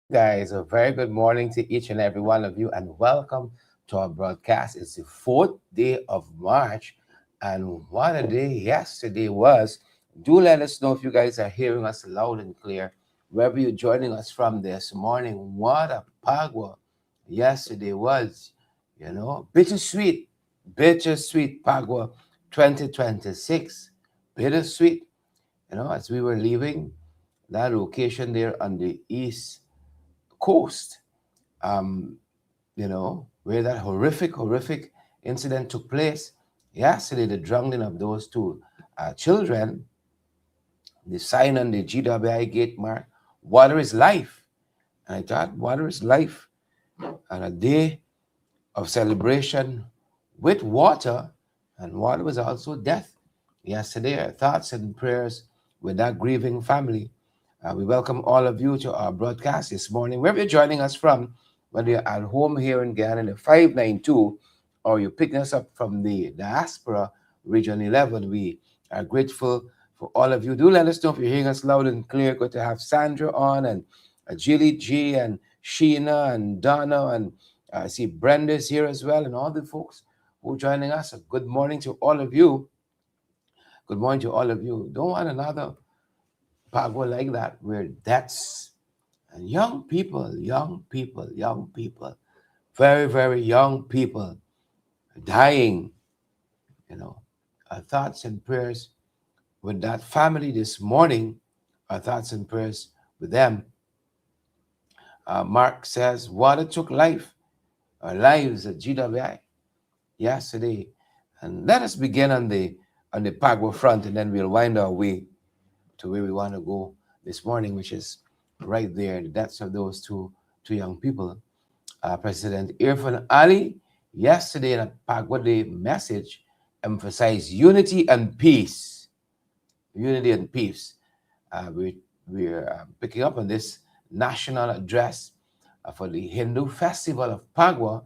Guys, a very good morning to each and every one of you, and welcome to our broadcast. It's the fourth day of March, and what a day yesterday was. Do let us know if you guys are hearing us loud and clear, wherever you're joining us from this morning. What a Pagwa yesterday was, bittersweet, bittersweet Pagwa 2026, bittersweet, as we were leaving that location there on the east coast, um, where that horrific incident took place yesterday, the drowning of those two children, the sign on the GWI gate mark, water is life. And I thought, water is life. And a day of celebration with water, and water was also death. Yesterday, our thoughts and prayers with that grieving family. We welcome all of you to our broadcast this morning, wherever you're joining us from, whether you're at home here in Ghana in the 592, or you're picking us up from the diaspora, Region 11. We are grateful for all of you. Do let us know if you're hearing us loud and clear. Good to have Sandra on, and Jilly G, and Sheena, and Donna, and I see Brenda's here as well, and all the folks who are joining us. Good morning to all of you. Good morning to all of you. Don't want another Pagwa like that, where that's and young people, very young people dying. Our thoughts and prayers with that family this morning. Our thoughts and prayers with them. Mark says, water took life, our lives at GWI yesterday. And let us begin on the Pagwa front, and then we'll wind our way to where we want to go this morning, which is right there, the deaths of those two young people. President Irfan Ali, yesterday in a Pagwa Day message, emphasized unity and peace. Unity and peace. We're picking up on this national address for the Hindu festival of Pagwa.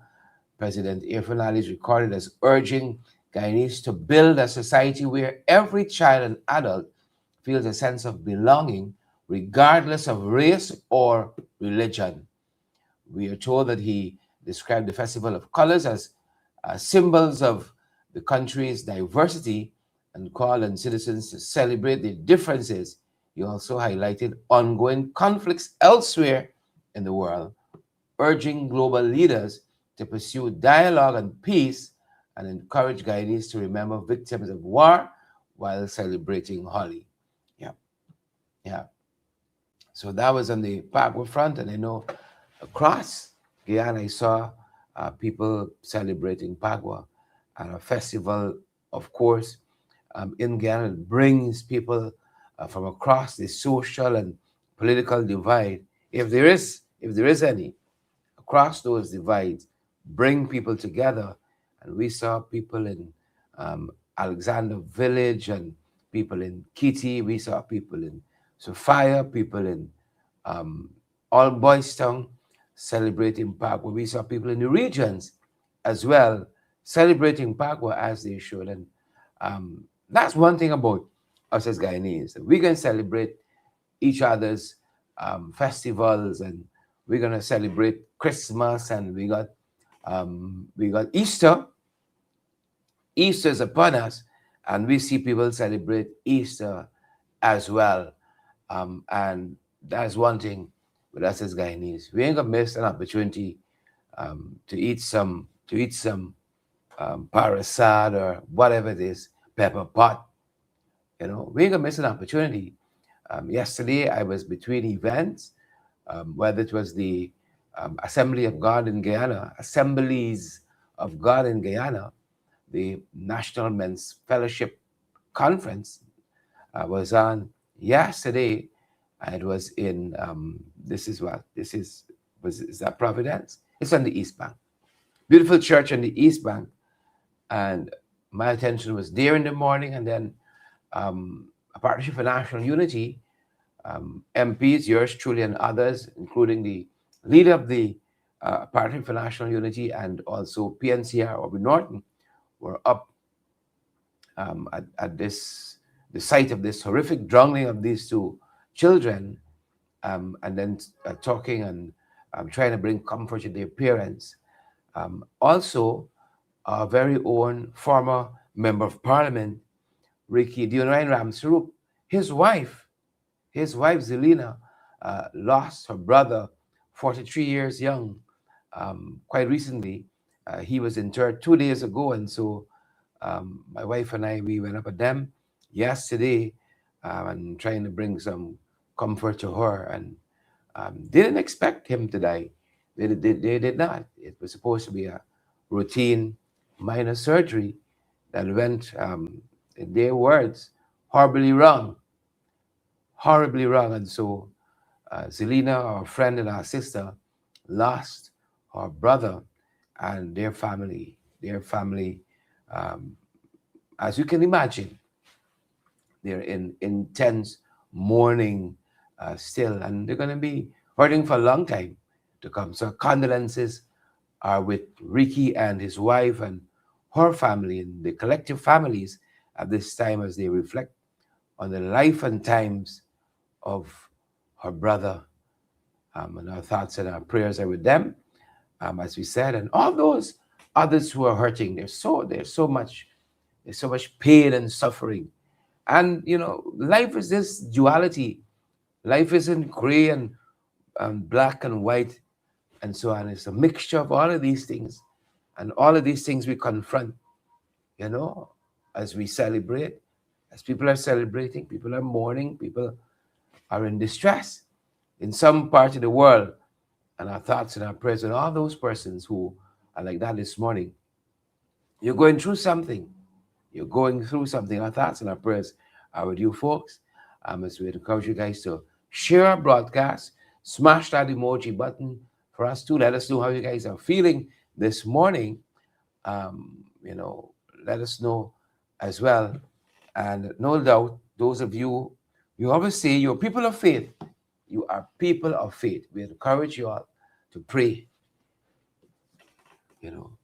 President Irfan Ali is recorded as urging Guyanese to build a society where every child and adult feels a sense of belonging, regardless of race or religion. We are told that he described the Festival of Colors as symbols of the country's diversity, and called on citizens to celebrate their differences You also highlighted ongoing conflicts elsewhere in the world, urging global leaders to pursue dialogue and peace and encourage Guyanese to remember victims of war while celebrating Holi. Yeah, yeah. So that was on the Pagwa front, and I know across Guyana, I saw people celebrating Pagwa and a festival, of course, in Guyana brings people from across the social and political divide, if there is any, across those divides, bring people together. And we saw people in Alexander Village and people in Kitty. We saw people in Sophia, people in um, All Boys Town celebrating Pagwa. We saw people in the regions as well celebrating Pagwa as they should. And that's one thing about us as Guyanese. We can celebrate each other's festivals, and we're gonna celebrate Christmas, and we got Easter. Easter is upon us, and we see people celebrate Easter as well. And that's one thing with us as Guyanese. We ain't gonna miss an opportunity to eat some parasad or whatever it is, pepper pot. You know, we ain't gonna miss an opportunity. Yesterday, I was between events, whether it was the Assembly of God in Guyana, Assemblies of God in Guyana, the National Men's Fellowship Conference was on yesterday. It was in is that Providence? It's on the East Bank. Beautiful church on the East Bank, and my attention was there in the morning, and then a Partnership for National Unity, MPs, yours truly, and others, including the leader of the Partnership for National Unity and also PNCR, Obi Norton, were up at the site of this horrific drowning of these two children, and then talking and trying to bring comfort to their parents. Also, our very own former member of parliament, Ricky Dionrain Ramsarup, his wife, Zelina, lost her brother, 43 years young, quite recently. He was interred 2 days ago, and so my wife and I, we went up at them yesterday and trying to bring some comfort to her. And didn't expect him to die. They did not. It was supposed to be a routine minor surgery that went, in their words, horribly wrong, horribly wrong. And so Zelina, our friend and our sister, lost her brother and their family. Their family, um, as you can imagine, they're in intense mourning still, and they're going to be hurting for a long time to come. So condolences are with Ricky and his wife and her family and the collective families at this time as they reflect on the life and times of her brother. And our thoughts and our prayers are with them, as we said, and all those others who are hurting. There's so much pain and suffering. And life is this duality. Life isn't gray and black and white and so on. It's a mixture of all of these things, and all of these things we confront. You know, as we celebrate, as people are celebrating, people are mourning, people are in distress in some part of the world. And our thoughts and our prayers and all those persons who are like that this morning. You're going through something. You're going through something. Our thoughts and our prayers are with you folks. As we encourage you guys to share our broadcast, smash that emoji button for us too. Let us know how you guys are feeling this morning. You know, let us know as well. And no doubt, those of you, you always say you're people of faith. You are people of faith. We encourage you all to pray, you know,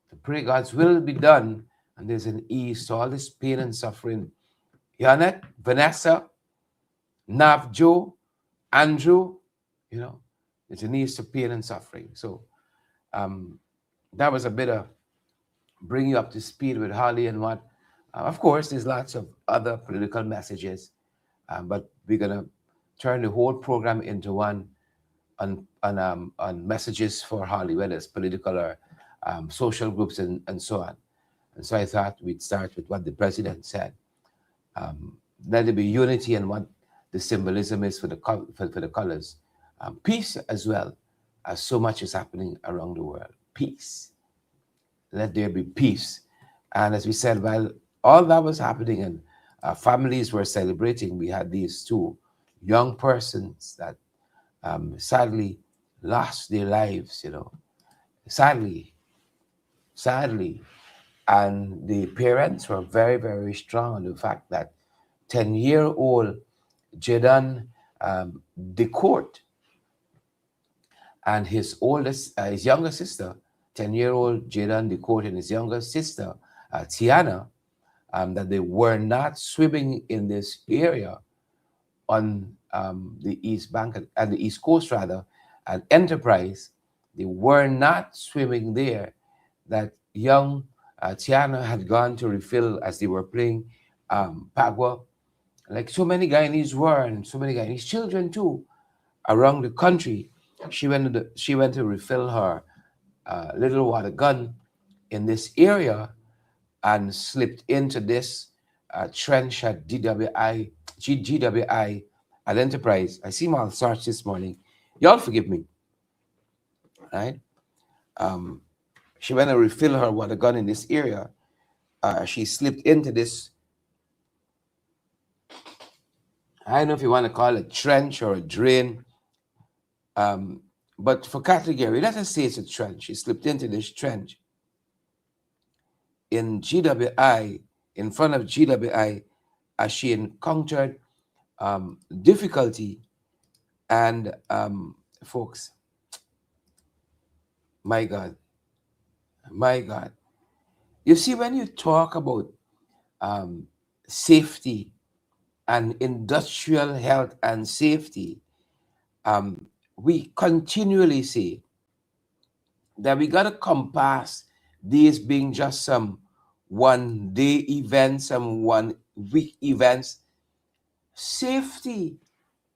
to pray God's will be done. And there's an ease to all this pain and suffering. Janet, Vanessa, Nav, Joe, Andrew, there's an ease to pain and suffering. So that was a bit of bring you up to speed with Holly and what. Of course, there's lots of other political messages But we're gonna turn the whole program into one on messages for Holly, whether it's political or social groups and so on. And so I thought we'd start with what the president said. Um, Let there be unity and what the symbolism is for for the colors. Peace as well, as so much is happening around the world. Peace. Let there be peace. And as we said, while all that was happening and families were celebrating, we had these two young persons that sadly lost their lives, sadly, sadly. And the parents were very, very strong on the fact that 10-year-old Jaden Decourt and his younger sister, 10-year-old Jaden Decourt and his younger sister, Tiana, that they were not swimming in this area on the East Bank and the East Coast rather, and Enterprise. They were not swimming there. That young Tiana had gone to refill as they were playing Pagwa, like so many Guyanese were, and so many Guyanese children too, around the country. She went to refill her little water gun in this area and slipped into this trench at GWI at Enterprise. I see my search this morning. Y'all forgive me, right? Um, she went to refill her water gun in this area. She slipped into this, I don't know if you want to call it a trench or a drain, um, but for category, let us say it's a trench. She slipped into this trench in GWI, in front of GWI, as she encountered difficulty. And folks, my God, my God. You see, when you talk about um, safety and industrial health and safety, um, we continually say that we got to compass these being just some 1 day events, some 1 week events. Safety,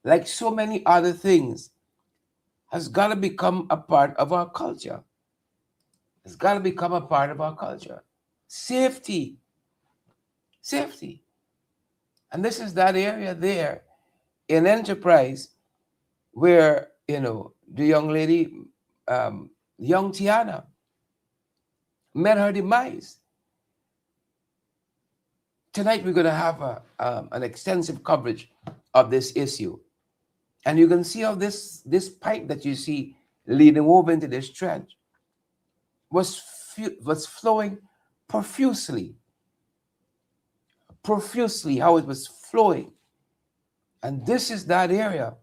like so many other things, has got to become a part of our culture. It's got to become a part of our culture. Safety, safety. And this is that area there in Enterprise where, the young lady, young Tiana, met her demise. Tonight we're going to have an extensive coverage of this issue. And you can see how this pipe that you see leading over into this trench was flowing profusely, how it was flowing. And this is that area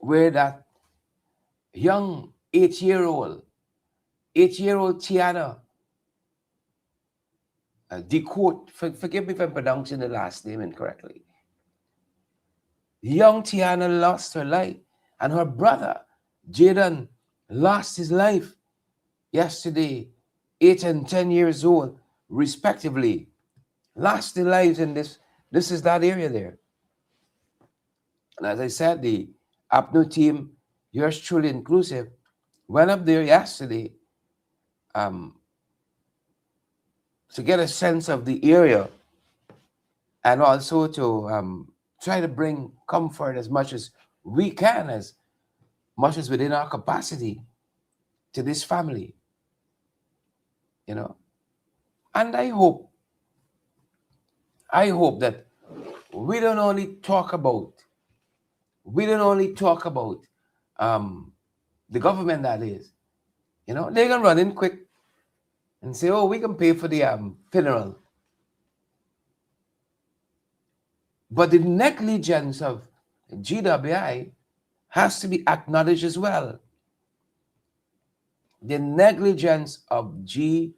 where that young 8-year-old Tiana Decourt, forgive me if I'm pronouncing the last name incorrectly. Young Tiana lost her life, and her brother Jaden lost his life yesterday, 8 and 10 years old, respectively. Lost their lives in this. This is that area there. And as I said, the APNO team, yours truly inclusive, went up there yesterday to get a sense of the area and also to try to bring comfort as much as we can, as much as within our capacity, to this family, And I hope that we don't only talk about the government, that is, they can run in quick and say, oh, we can pay for the funeral. But the negligence of GWI has to be acknowledged as well. The negligence of GWI,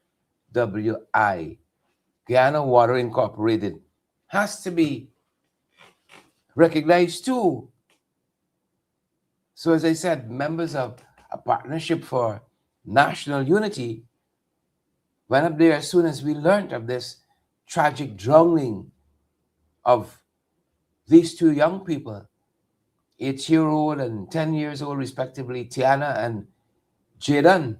Guyana Water Incorporated, has to be recognized too. So as I said, members of a partnership for national unity went up there as soon as we learned of this tragic drowning of these two young people, 8-year-old and 10 years old respectively, Tiana and Jaden,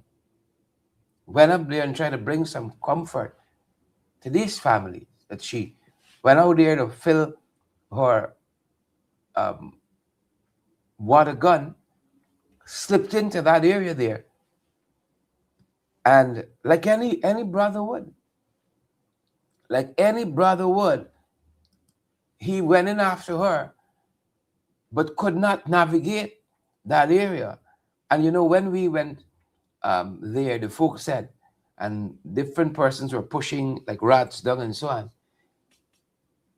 went up there and tried to bring some comfort to these families. That she went out there to fill her um, water gun, slipped into that area there, and like any brother would, like any brother would, he went in after her, but could not navigate that area. And when we went there, the folks said, and different persons were pushing like rats down and so on.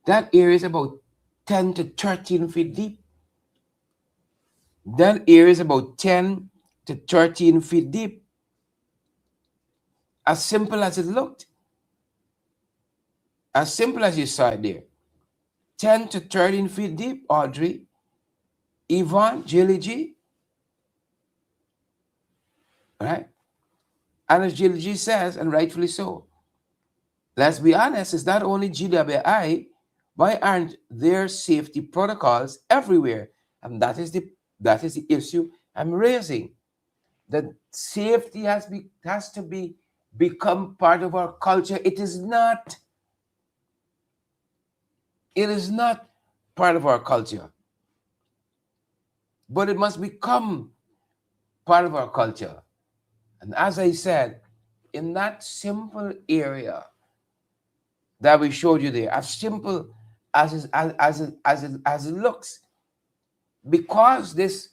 That area is about 10 to 13 feet deep. That area is about 10 to 13 feet deep. As simple as it looked. As simple as you saw it there. 10 to 13 feet deep, Audrey, Yvonne, Jilly G. Right? And as Jilly G says, and rightfully so, let's be honest, it's not only GWI. Why aren't there safety protocols everywhere? And that is the issue I'm raising. That safety has to become part of our culture. It is not. It is not part of our culture. But it must become part of our culture. And as I said, in that simple area that we showed you there, as simple as it looks, because this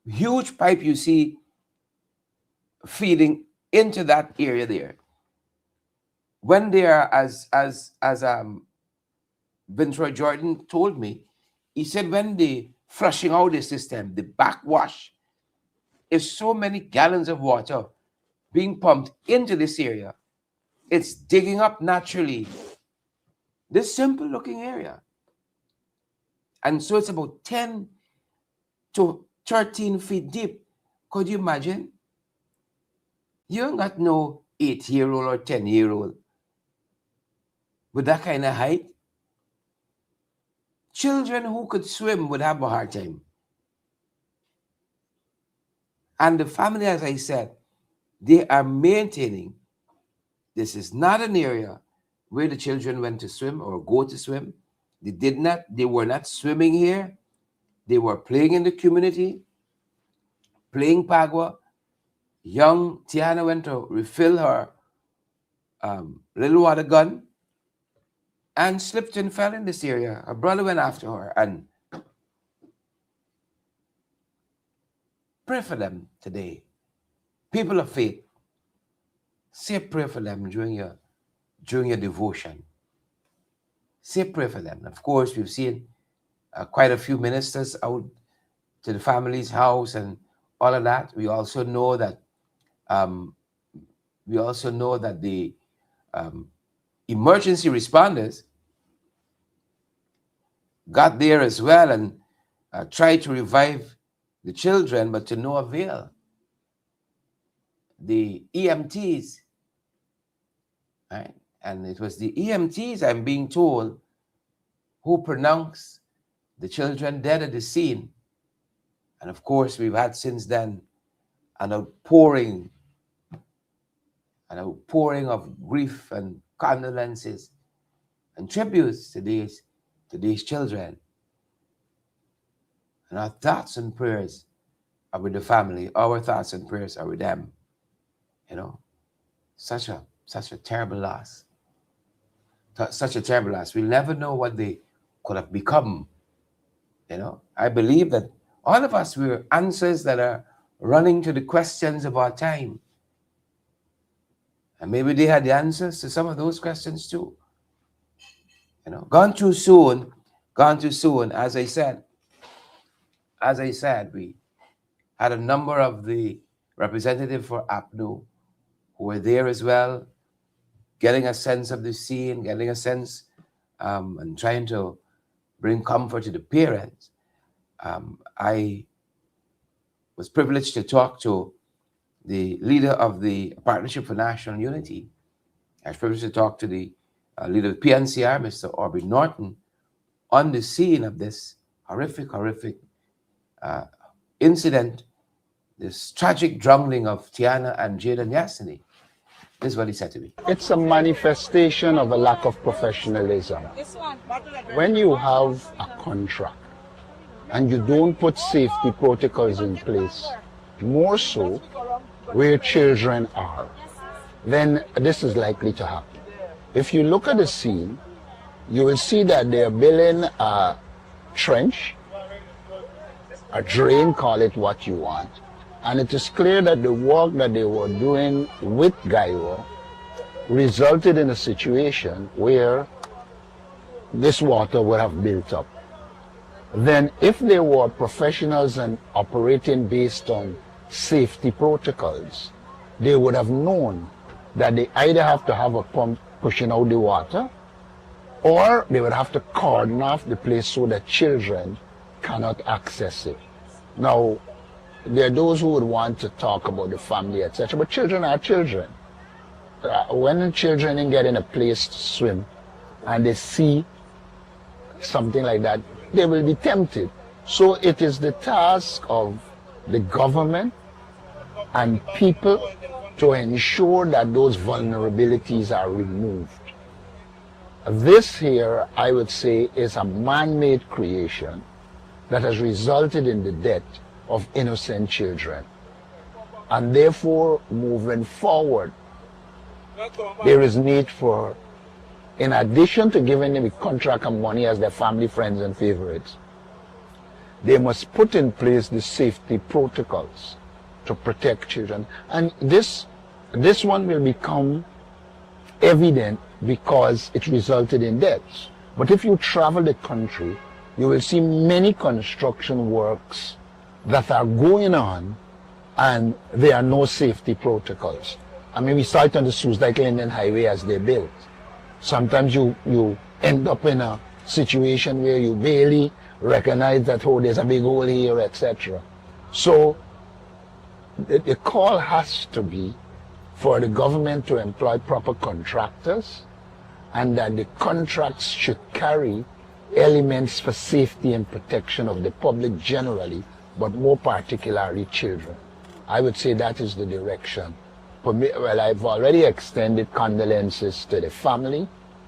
huge pipe you see feeding into that area there, when they are, as Vince Jordan told me, he said when they flushing out the system, the backwash, is so many gallons of water being pumped into this area, it's digging up naturally this simple looking area. And so it's about 10 to 13 feet deep. Could you imagine? You ain't got no 8-year-old or 10-year-old with that kind of height. Children who could swim would have a hard time. And the family, as I said, they are maintaining this is not an area where the children went to swim or go to swim. They were not swimming here. They were playing in the community, playing Pagwa. Young Tiana went to refill her little water gun and slipped and fell in this area. Her brother went after her, and pray for them today. People of faith, say a prayer for them during your devotion. Say a prayer for them. Of course, we've seen quite a few ministers out to the family's house and all of that. We also know that the emergency responders got there as well and tried to revive the children, but to no avail. The EMTs, right? And it was the EMTs, I'm being told, who pronounced the children dead at the scene. And of course, we've had since then an outpouring of grief and condolences and tributes to these children. And our thoughts and prayers are with the family. Our thoughts and prayers are with them. Such a terrible loss. Such a terrible loss. We'll never know what they could have become. I believe that all of us, we're answers that are running to the questions of our time. And maybe they had the answers to some of those questions too. Gone too soon. As I said, we had a number of the representatives for APNU who were there as well, getting a sense of the scene, getting a sense and trying to bring comfort to the parents. I was privileged to talk to the leader of the Partnership for National Unity. I was privileged to talk to the leader of the PNCR, Mr. Aubrey Norton, on the scene of this horrific uh, incident, this tragic drowning of Tiana and Jaden yesterday. This is what he said to me. It's a manifestation of a lack of professionalism. When you have a contract and you don't put safety protocols in place, more so where children are, then this is likely to happen. If you look at the scene, you will see that they are building a trench, a drain, call it what you want. And it is clear that the work that they were doing with Gaiwa resulted in a situation where this water would have built up. Then if they were professionals and operating based on safety protocols, they would have known that they either have to have a pump pushing out the water, or they would have to cordon off the place so that children cannot access it. Now, there are those who would want to talk about the family, etc., but children are children. When children get in a place to swim and they see something like that, they will be tempted. So it is the task of the government and people to ensure that those vulnerabilities are removed. This here, I would say, is a man-made creation that has resulted in the death of innocent children. And therefore, moving forward, there is need for, in addition to giving them a contract and money as their family, friends, and favorites, they must put in place the safety protocols to protect children. And this one will become evident because it resulted in deaths. But if you travel the country, you will see many construction works that are going on and there are no safety protocols. I mean, we saw it on the Suzdike Linden Highway as they built. Sometimes you end up in a situation where you barely recognize that, oh, there's a big hole here, etc. So the call has to be for the government to employ proper contractors, and that the contracts should carry elements for safety and protection of the public generally, but more particularly children. I would say that is the direction. For me, well, I've already extended condolences to the family,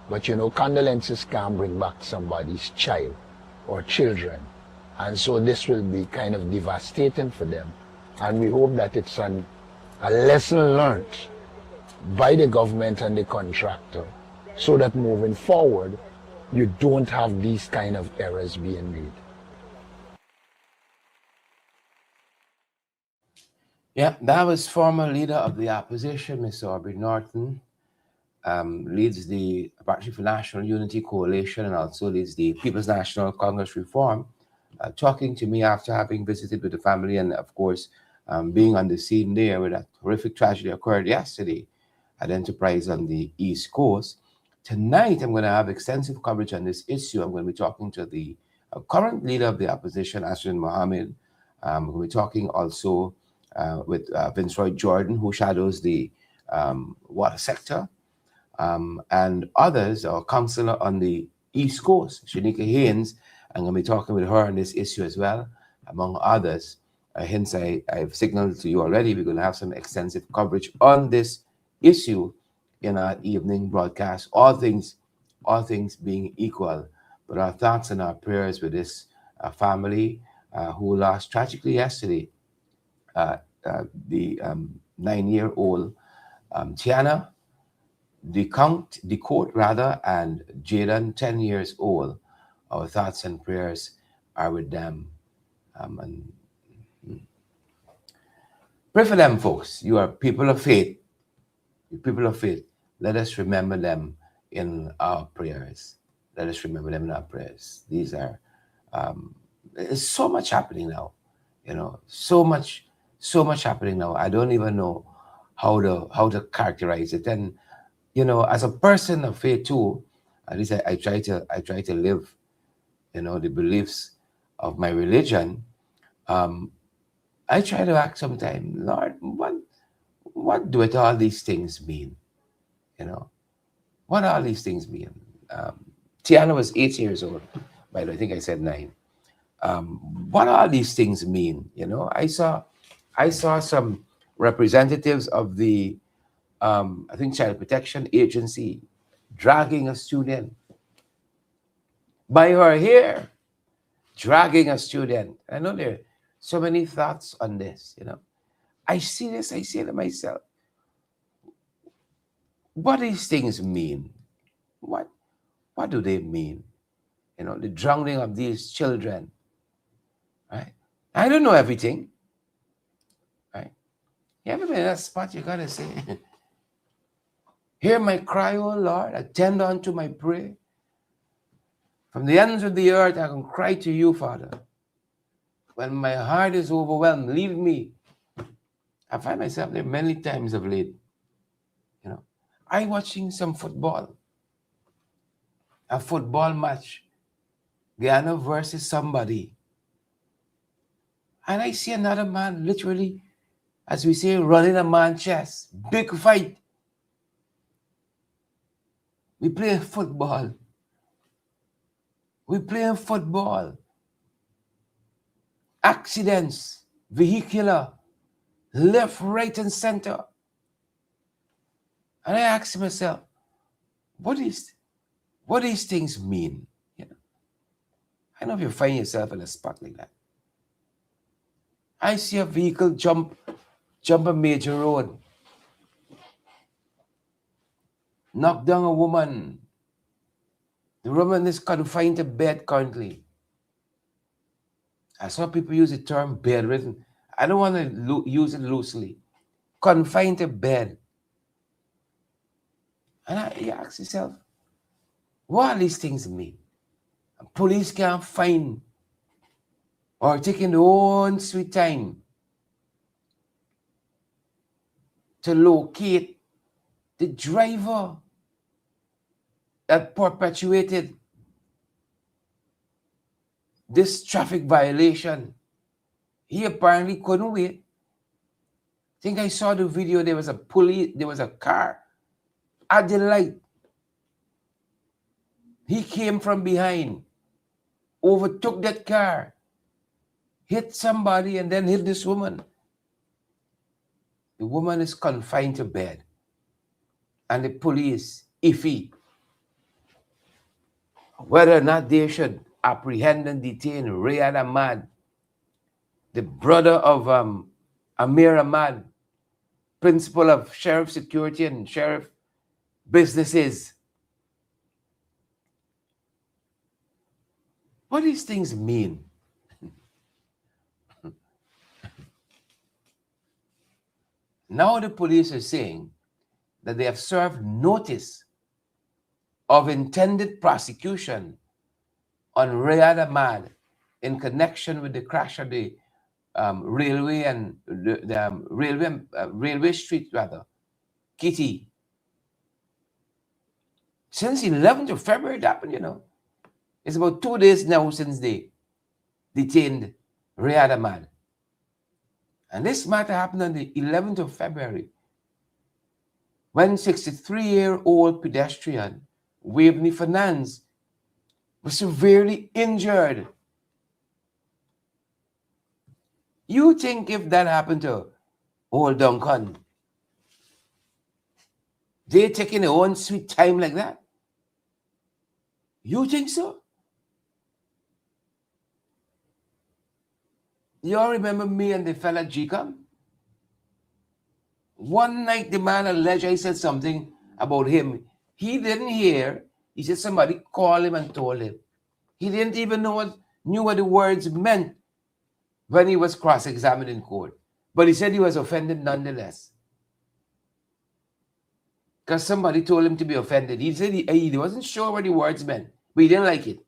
but you know, condolences can't bring back somebody's child or children. And so this will be kind of devastating for them. And we hope that it's a lesson learned by the government and the contractor, so that moving forward, you don't have these kind of errors being made. Yeah, that was former leader of the opposition, Mr. Aubrey Norton, leads the Party for National Unity Coalition and also leads the People's National Congress Reform, talking to me after having visited with the family and, of course, being on the scene there where that horrific tragedy occurred yesterday at Enterprise on the East Coast. Tonight, I'm going to have extensive coverage on this issue. I'm going to be talking to the current leader of the opposition, Asrin Mohammed. We're going to be talking also with Vince Roy Jordan, who shadows the water sector, and others, our councillor on the East Coast, Shanika Haynes. I'm going to be talking with her on this issue as well, among others. Hence, I've signaled to you already, we're going to have some extensive coverage on this issue in our evening broadcast, all things being equal. But our thoughts and our prayers with this family who lost tragically yesterday the 9-year-old Tiana, the court rather, and Jaden, 10 years old. Our thoughts and prayers are with them. And pray for them, folks. You are people of faith. You people of faith. Let us remember them in our prayers. Let us remember them in our prayers. These are, there's so much happening now. You know, so much happening now. I don't even know how to characterize it. And you know, as a person of faith too, at least I try to live, you know, the beliefs of my religion. I try to ask sometimes, Lord, what do it all these things mean? You know, what all these things mean? Tiana was 8 years old By the way, I think I said 9. What all these things mean? I saw some representatives of the I think Child Protection Agency dragging a student by her hair, dragging a student. I know there are so many thoughts on this. I see this, I say to myself, what these things mean? What do they mean? The drowning of these children, right? I don't know everything, right? You ever been in that spot you gotta say, hear my cry, O Lord, attend unto my prayer. From the ends of the earth, I can cry to you, Father. When my heart is overwhelmed, leave me. I find myself there many times of late. I watching some football, a football match, Guyana versus somebody. And I see another man literally, as we say, running a man's chest. Big fight. We play football. We play football. Accidents, vehicular, left, right, and center. And I ask myself, what these things mean? I know if you find yourself in a spot like that. I see a vehicle jump a major road, knock down a woman. The woman is confined to bed currently. I saw people use the term bedridden. I don't want to use it loosely. Confined to bed. And you ask yourself, what do these things mean? Police can't find or taking their own sweet time to locate the driver that perpetuated this traffic violation. He apparently couldn't wait. I think I saw the video. There was a car at the light. He came from behind, overtook that car, hit somebody, and then hit this woman. The woman is confined to bed. And the police, iffy, whether or not they should apprehend and detain Riyad Ahmad, the brother of Amir Ahmad, principal of Sheriff Security and Sheriff Businesses. What do these things mean? Now the police are saying that they have served notice of intended prosecution on Riyad Ahmad in connection with the crash of the railway and the railway street, Kitty. Since 11th of February, it happened. It's about 2 days now since they detained Riyad Ahmad. And this matter happened on the 11th of February when 63-year-old pedestrian Waveney Finance was severely injured. You think if that happened to old Duncan, they taking their own sweet time like that? You think so? You all remember me and the fella G-Com? One night the man alleged I said something about him. He didn't hear. He said somebody called him and told him. He didn't even knew what the words meant when he was cross-examined in court. But he said he was offended nonetheless. Because somebody told him to be offended. He said he wasn't sure what the words meant, but he didn't like it.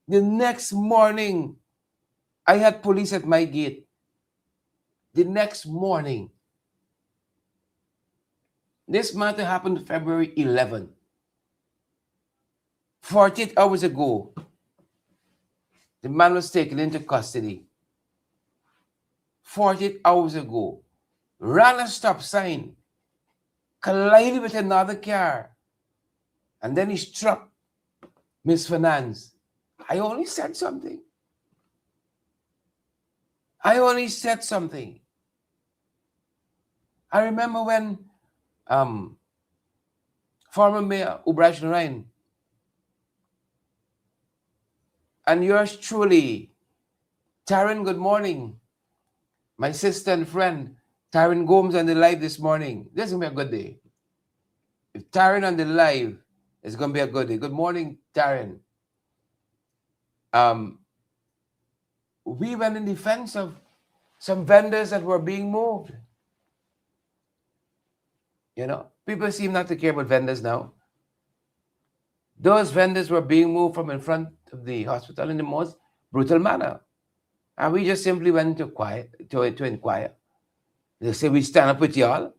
The next morning, I had police at my gate. The next morning. This matter happened February 11. 48 hours ago, the man was taken into custody. 48 hours ago, ran a stop sign, collided with another car, and then he struck Miss Finance I only said something. I only said something. I remember when former Mayor Ubraj Narain and yours truly, Taryn, good morning. My sister and friend, Taryn Gomes on the live this morning. This is going to be a good day. If Taryn on the live, it's going to be a good day. Good morning, Taryn. We went in defense of some vendors that were being moved. You know, people seem not to care about vendors now. Those vendors were being moved from in front of the hospital in the most brutal manner. And we just simply went to inquire. They say, we stand up with y'all.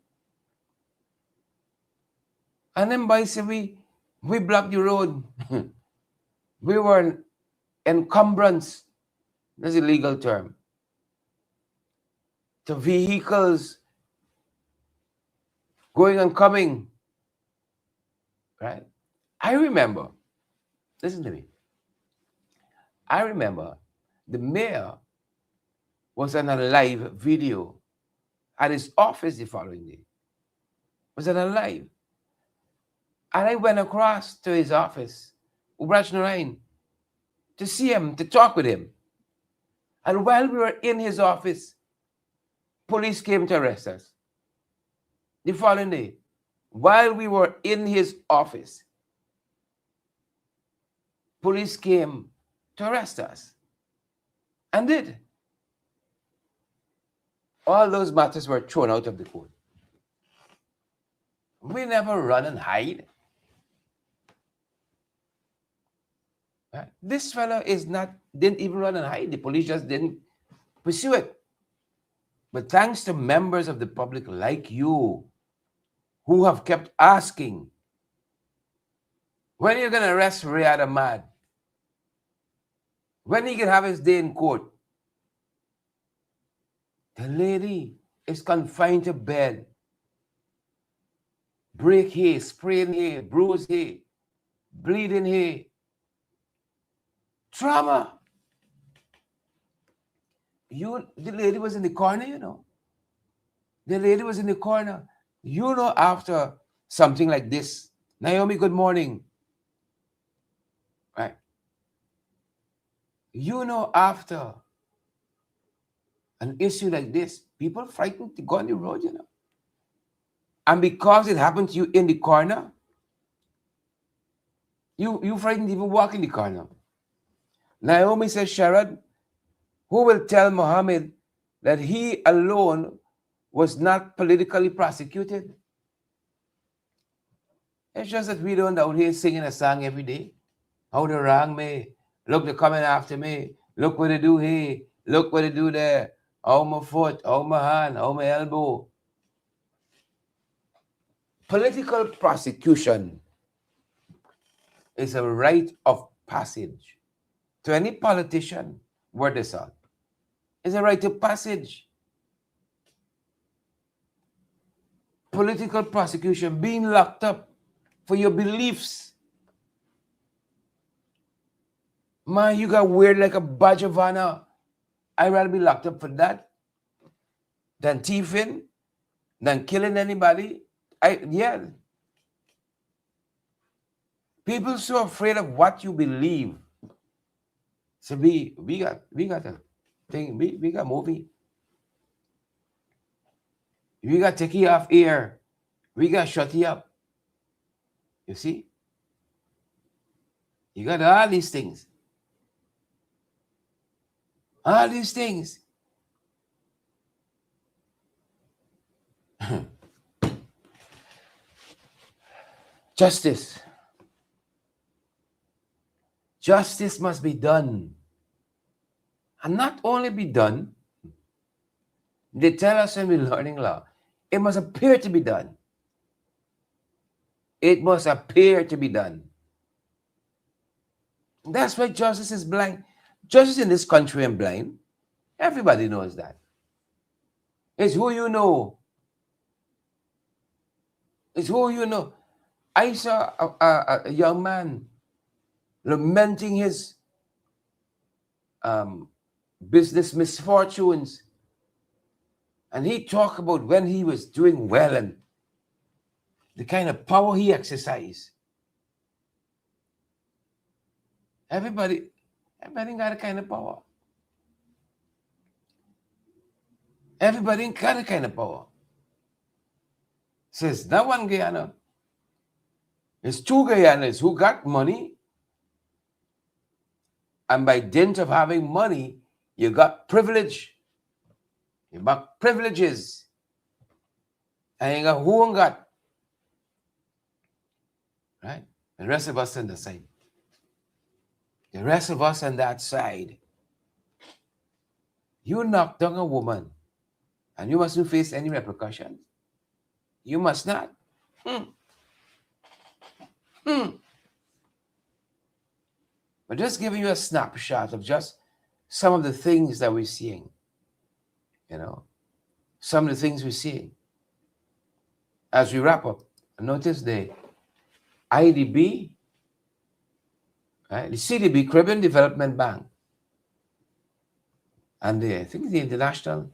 And then by say, we blocked the road. We were an encumbrance, that's a legal term, to vehicles going and coming, right? I remember, listen to me. I remember the mayor was on a live video at his office the following day. Was on a live. And I went across to his office, Ubraj Narain, to see him, to talk with him. And while we were in his office, police came to arrest us. The following day, while we were in his office, police came to arrest us and did. All those matters were thrown out of the court. We never run and hide. Right? This fellow didn't even run and hide. The police just didn't pursue it. But thanks to members of the public like you, who have kept asking, when are you going to arrest Riyad Ahmad? When he can have his day in court? The lady is confined to bed. Break here, sprain here, bruise here, bleeding here. Trauma. The lady was in the corner, you know. The lady was in the corner. You know, after something like this, Naomi, good morning. Right? You know, after an issue like this, people frightened to go on the road, you know. And because it happened to you in the corner, you frightened to even walk in the corner. Naomi says, Sharad, who will tell Muhammad that he alone was not politically prosecuted? It's just that we don't out here singing a song every day. How they wrong me. Look, they're coming after me. Look what they do here. Look what they do there. Oh, my foot. Oh, my hand. Oh, my elbow. Political prosecution is a rite of passage to any politician worth the salt. It's a rite of passage. Political prosecution, being locked up for your beliefs. Man, you got weird like a badge of honor. I'd rather be locked up for that than thieving, than killing anybody. Yeah. People so afraid of what you believe. So we got a thing, we got movie. We got take you off air. We got shut you up. You see? You got all these things. All these things. Justice. Justice must be done. And not only be done, they tell us when we're learning law, it must appear to be done. It must appear to be done. That's why justice is blind. Justice in this country is blind. Everybody knows that. It's who you know. It's who you know. I saw a young man lamenting his business misfortunes. And he talked about when he was doing well and the kind of power he exercised. Everybody got a kind of power. Everybody got a kind of power. Says not one Guyana. It's two Guyanas who got money. And by dint of having money, you got privilege. You got privileges. And you got who got. Right? The rest of us on the side. The rest of us on that side. You knock down a woman and you mustn't face any repercussions. You must not. But just giving you a snapshot of just some of the things that we're seeing. Some of the things we're seeing. As we wrap up, notice the IDB, right? The CDB, Caribbean Development Bank, and I think the International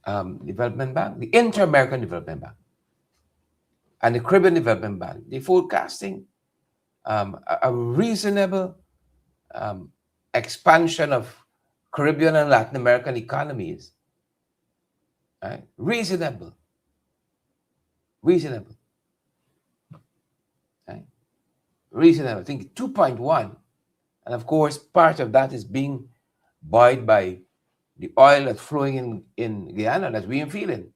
Development Bank, the Inter-American Development Bank, and the Caribbean Development Bank, they're forecasting a reasonable expansion of Caribbean and Latin American economies. Right? Reasonable. Right? Reasonable. I think 2.1. And of course, part of that is being buoyed by the oil that's flowing in Guyana that we are feeling.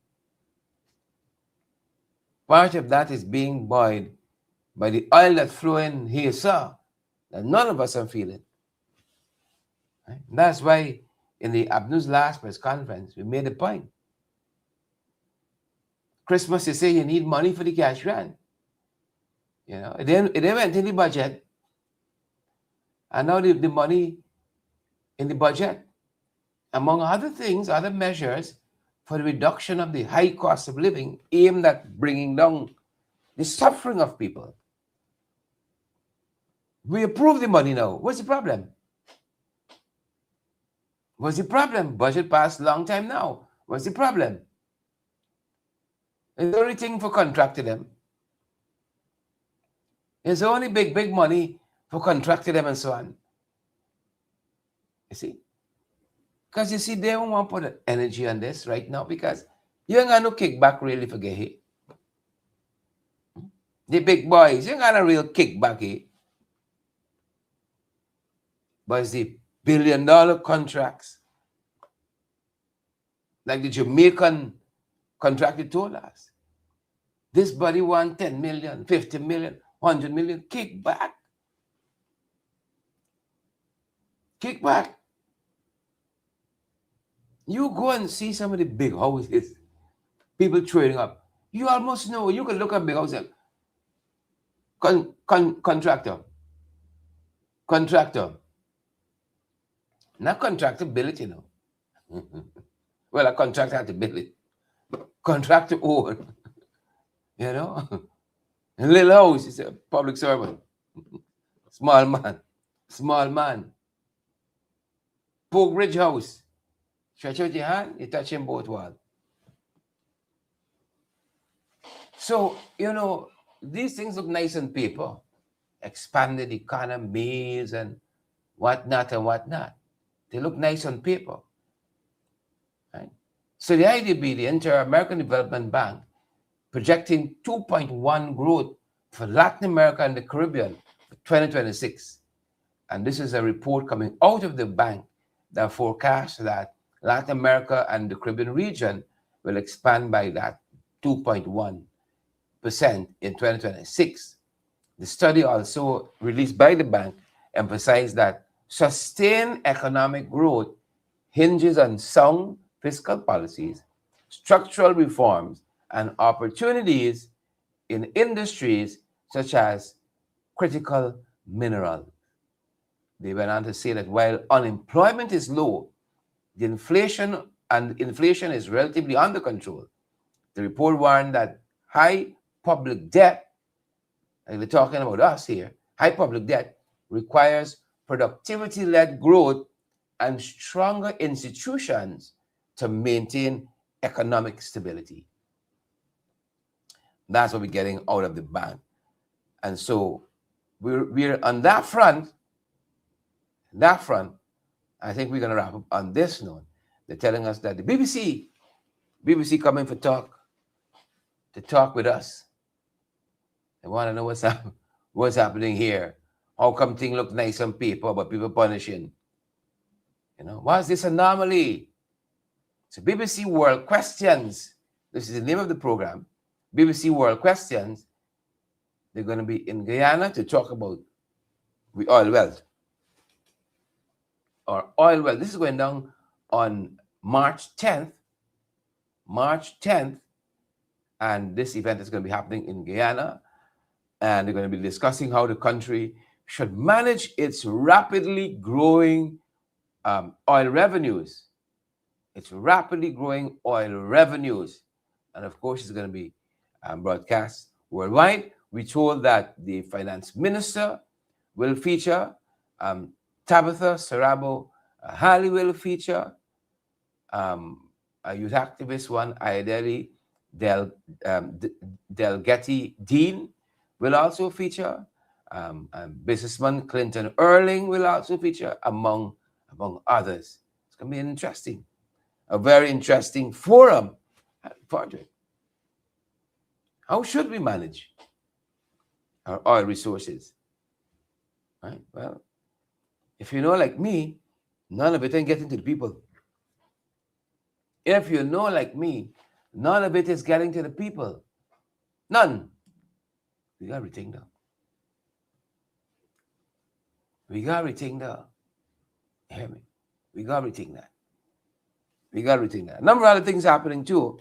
Part of that is being buoyed by the oil that's flowing here, sir, that none of us are feeling. Right? That's why in the Abnu's last press conference, we made a point. Christmas, you say you need money for the cash grant. It then went in the budget. And now the money in the budget, among other things, other measures for the reduction of the high cost of living aimed at bringing down the suffering of people. We approve the money now. What's the problem? What's the problem? Budget passed a long time now. What's the problem? It's the only thing for contracting them. It's only big money for contracting them and so on. You see? Because you see, they don't want to put energy on this right now because you ain't got no kickback really for get here. The big boys, you ain't got a real kickback here. But it's the billion-dollar contracts. Like the Jamaican contracted told us. This body want 10 million, 50 million, 100 million, kickback. Kickback. You go and see some of the big houses, people trading up. You almost know, you can look at big houses. Contractor. Not contractor bill it, Well, a contractor had to bill it. Contractor own. A little house is a public servant. Small man. Poke Ridge house. Stretch out your hand, you touch him both walls. So, these things look nice on paper. Expanded economies and whatnot. They look nice on paper. Right? So the IDB, the Inter-American Development Bank, projecting 2.1 growth for Latin America and the Caribbean for 2026. And this is a report coming out of the bank that forecasts that Latin America and the Caribbean region will expand by that 2.1% in 2026. The study also released by the bank emphasized that sustained economic growth hinges on sound fiscal policies, structural reforms, and opportunities in industries such as critical minerals. They went on to say that while unemployment is low, the inflation is relatively under control. The report warned that high public debt, and we're talking about us here, high public debt requires productivity-led growth and stronger institutions to maintain economic stability. That's what we're getting out of the bank. And so we're on that front. I think we're going to wrap up on this note. They're telling us that the BBC coming to talk with us. They want to know what's happening here. How come things look nice on paper, but people punishing? What's this anomaly? So BBC World Questions. This is the name of the program. BBC World Questions. They're going to be in Guyana to talk about the oil wealth. Or oil wealth. This is going down on March 10th. And this event is going to be happening in Guyana. And they're going to be discussing how the country should manage its rapidly growing oil revenues. It's rapidly growing oil revenues. And of course, it's going to be broadcast worldwide. We told that the finance minister will feature, Tabitha Sarabo Hali will feature, a youth activist one, Ayadeli Delgetti Dean will also feature, businessman Clinton Erling will also feature, among others. It's going to be a very interesting forum. How should we manage our oil resources? Right? Well, if you know like me, none of it ain't getting to the people. If you know like me, none of it is getting to the people. None. We got everything down. Hear me? We got everything down. A number of other things happening too.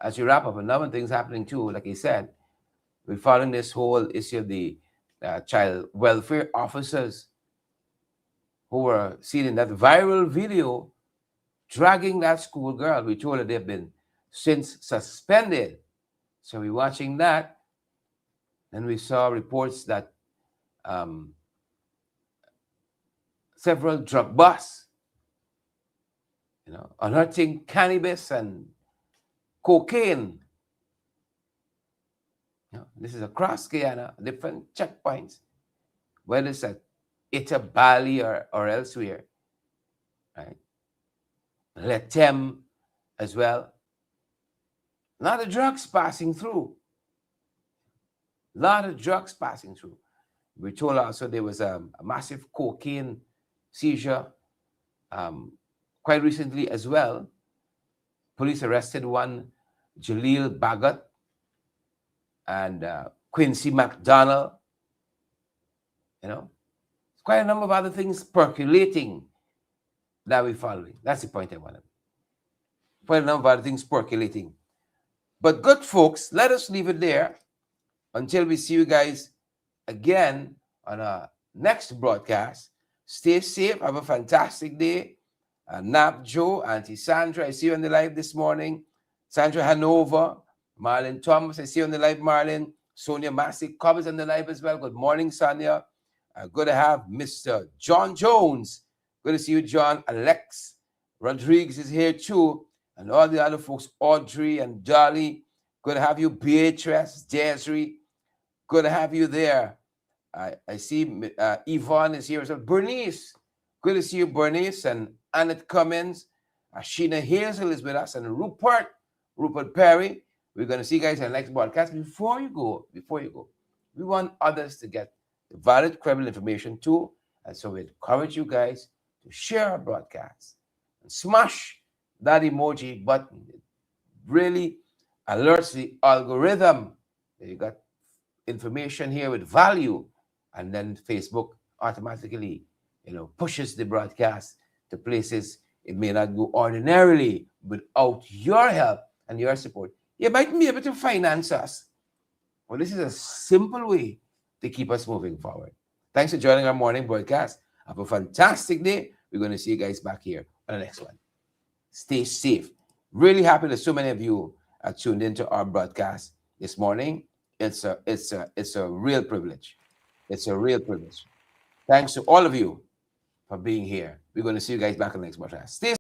As you wrap up, a number of things happening too. Like I said, we're following this whole issue of the child welfare officers who were seen in that viral video dragging that schoolgirl. We told her they've been since suspended. So we're watching that. And we saw reports that several drug busts, unearthing cannabis and cocaine. This is across Guyana, different checkpoints, whether it's at Ita, Bali, or elsewhere, right? Letem as well. A lot of drugs passing through. We told also there was a massive cocaine seizure quite recently as well. Police arrested one, Jaleel Bagat, and Quincy McDonald. Quite a number of other things percolating that we're following. That's the point I wanted. Quite a number of other things percolating. But good folks, let us leave it there until we see you guys again on our next broadcast. Stay safe. Have a fantastic day. Nap Joe, Auntie Sandra, I see you on the live this morning. Sandra Hanover, Marlon Thomas, I see you on the live, Marlon. Sonia Massey Cobbs on the live as well. Good morning, Sonia. Good to have Mr. John Jones. Good to see you, John. Alex Rodriguez is here too. And all the other folks, Audrey and Dolly. Good to have you, Beatrice, Desiree. Good to have you there. I see Yvonne is here as well. Bernice. Good to see you, Bernice. And Annette Cummins. Sheena Hazel is with us. And Rupert Perry. We're going to see you guys in the next broadcast. Before you go, we want others to get the valid, credible information too. And so we encourage you guys to share our broadcast and smash that emoji button. It really alerts the algorithm that you got information here with value, and then Facebook automatically, pushes the broadcast to places it may not go ordinarily without your help and your support. You might be able to finance us. Well, this is a simple way to keep us moving forward. Thanks for joining our morning broadcast. Have a fantastic day. We're going to see you guys back here on the next one. Stay safe. Really happy that so many of you are tuned into our broadcast this morning. It's a real privilege. It's a real privilege. Thanks to all of you for being here. We're going to see you guys back on the next broadcast. Stay.